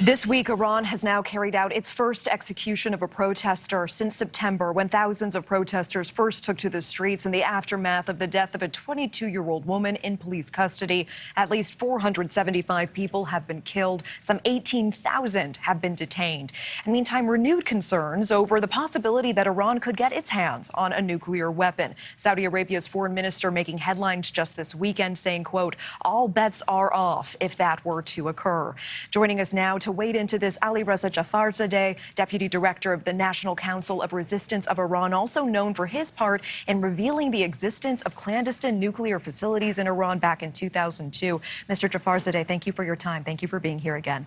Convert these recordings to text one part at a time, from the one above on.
This week, Iran has now carried out its first execution of a protester since September, when thousands of protesters first took to the streets in the aftermath of the death of a 22-year-old woman in police custody. At least 475 people have been killed. Some 18,000 have been detained. And meantime, renewed concerns over the possibility that Iran could get its hands on a nuclear weapon. Saudi Arabia's foreign minister making headlines just this weekend, saying, quote, "All bets are off if that were to occur." Joining us now to wade into this, Alireza Jafarzadeh, Deputy Director of the National Council of Resistance of Iran, also known for his part in revealing the existence of clandestine nuclear facilities in Iran back in 2002. Mr. Jafarzadeh, thank you for your time. Thank you for being here again.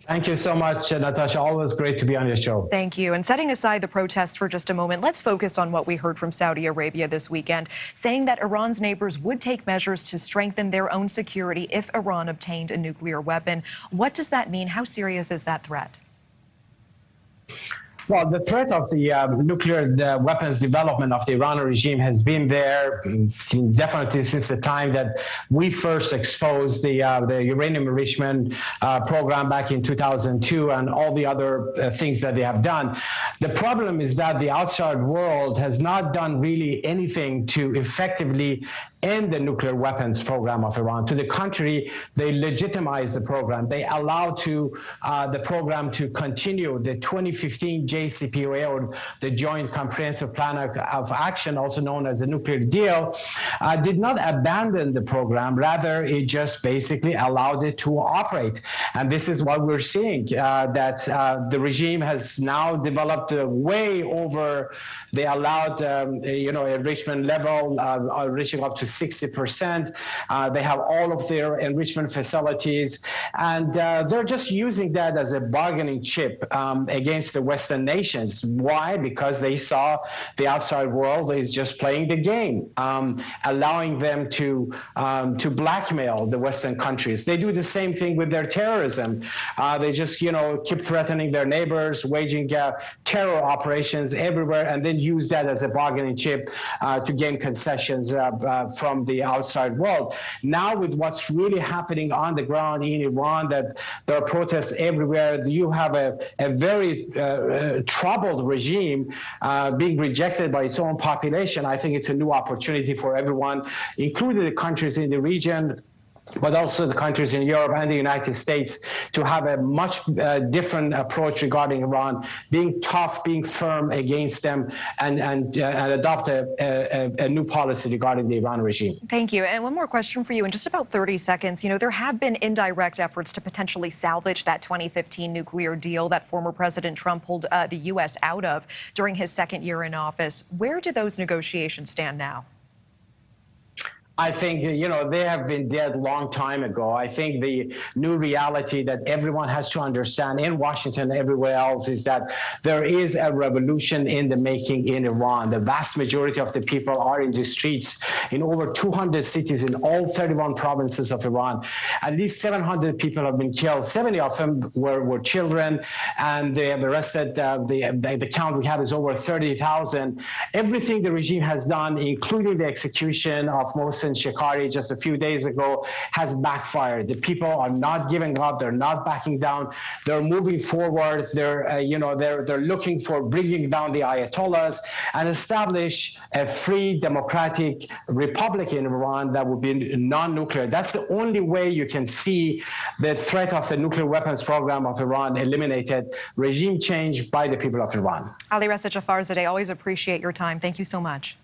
Thank you so much, Natasha. Always great to be on your show. Thank you. And setting aside the protests for just a moment, let's focus on what we heard from Saudi Arabia this weekend, saying that Iran's neighbors would take measures to strengthen their own security if Iran obtained a nuclear weapon. What does that mean? How serious is that threat? Well, the threat of the nuclear weapons development of the Iranian regime has been there definitely since the time that we first exposed the uranium enrichment program back in 2002 and all the other things that they have done. The problem is that the outside world has not done really anything to effectively end the nuclear weapons program of Iran. To the contrary, they legitimize the program. They allow the program to continue. The 2015 JCPOA, or the Joint Comprehensive Plan of Action, also known as the nuclear deal, did not abandon the program. Rather, it just basically allowed it to operate. And this is what we're seeing, that the regime has now developed way over the allowed enrichment level, reaching up to 60%. They have all of their enrichment facilities, and they're just using that as a bargaining chip against the Western nations. Why? Because they saw the outside world is just playing the game, allowing them to blackmail the Western countries. They do the same thing with their terrorism. They just keep threatening their neighbors, waging terror operations everywhere, and then use that as a bargaining chip to gain concessions from the outside world. Now, with what's really happening on the ground in Iran, that there are protests everywhere, you have a very troubled regime being rejected by its own population. I think it's a new opportunity for everyone, including the countries in the region, but also the countries in Europe and the United States, to have a much different approach regarding Iran, being tough, being firm against them, and adopt a new policy regarding the Iran regime. Thank you. And one more question for you in just about 30 seconds. There have been indirect efforts to potentially salvage that 2015 nuclear deal that former President Trump pulled the U.S. out of during his second year in office. Where do those negotiations stand now? I think, they have been dead long time ago. I think the new reality that everyone has to understand in Washington and everywhere else is that there is a revolution in the making in Iran. The vast majority of the people are in the streets in over 200 cities in all 31 provinces of Iran. At least 700 people have been killed. 70 of them were children, and they have arrested. The count we have is over 30,000. Everything the regime has done, including the execution of Mohsen Shekari just a few days ago, has backfired. The people are not giving up. They're not backing down. They're moving forward. They're looking for bringing down the Ayatollahs and establish a free, democratic republic in Iran that would be non-nuclear. That's the only way you can see the threat of the nuclear weapons program of Iran eliminated. Regime change by the people of Iran. Alireza Jafarzadeh, always appreciate your time. Thank you so much.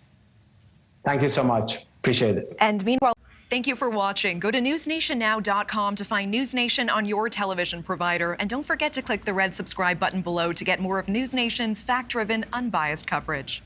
Thank you so much. Appreciate it. And meanwhile, thank you for watching. Go to newsnationnow.com to find News Nation on your television provider. And don't forget to click the red subscribe button below to get more of News Nation's fact-driven, unbiased coverage.